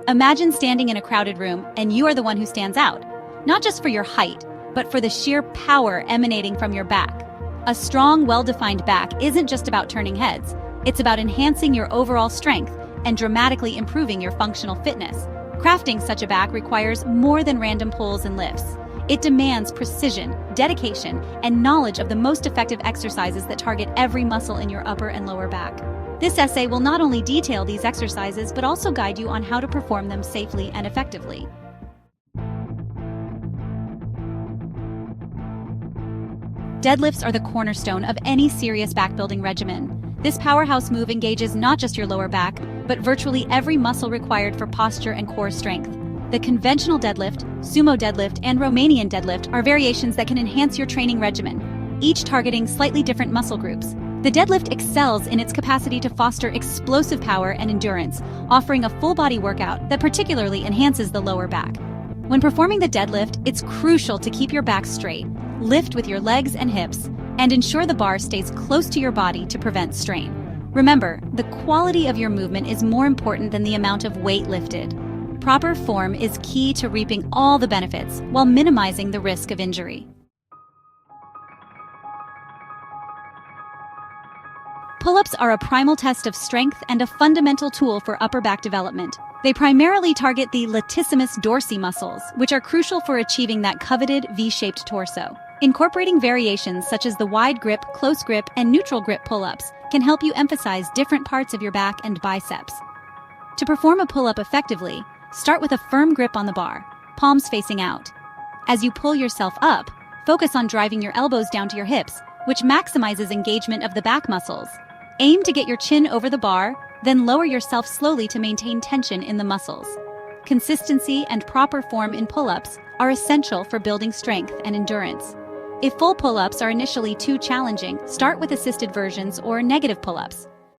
Imagine standing in a crowded room and you are the one who stands out, not just for your height, but for the sheer power emanating from your back. A strong, well-defined back isn't just about turning heads, it's about enhancing your overall strength and dramatically improving your functional fitness. Crafting such a back requires more than random pulls and lifts. It demands precision, dedication, and knowledge of the most effective exercises that target every muscle in your upper and lower back. This essay will not only detail these exercises, but also guide you on how to perform them safely and effectively. Deadlifts are the cornerstone of any serious back-building regimen. This powerhouse move engages not just your lower back, but virtually every muscle required for posture and core strength. The conventional deadlift, sumo deadlift, and Romanian deadlift are variations that can enhance your training regimen, each targeting slightly different muscle groups. The deadlift excels in its capacity to foster explosive power and endurance, offering a full-body workout that particularly enhances the lower back. When performing the deadlift, it's crucial to keep your back straight, lift with your legs and hips, and ensure the bar stays close to your body to prevent strain. Remember, the quality of your movement is more important than the amount of weight lifted. Proper form is key to reaping all the benefits while minimizing the risk of injury. Pull-ups are a primal test of strength and a fundamental tool for upper back development. They primarily target the latissimus dorsi muscles, which are crucial for achieving that coveted V-shaped torso. Incorporating variations such as the wide grip, close grip, and neutral grip pull-ups can help you emphasize different parts of your back and biceps. To perform a pull-up effectively, start with a firm grip on the bar, palms facing out. As you pull yourself up, focus on driving your elbows down to your hips, which maximizes engagement of the back muscles. Aim to get your chin over the bar, then lower yourself slowly to maintain tension in the muscles. Consistency and proper form in pull-ups are essential for building strength and endurance. If full pull-ups are initially too challenging, start with assisted versions or negative pull-ups.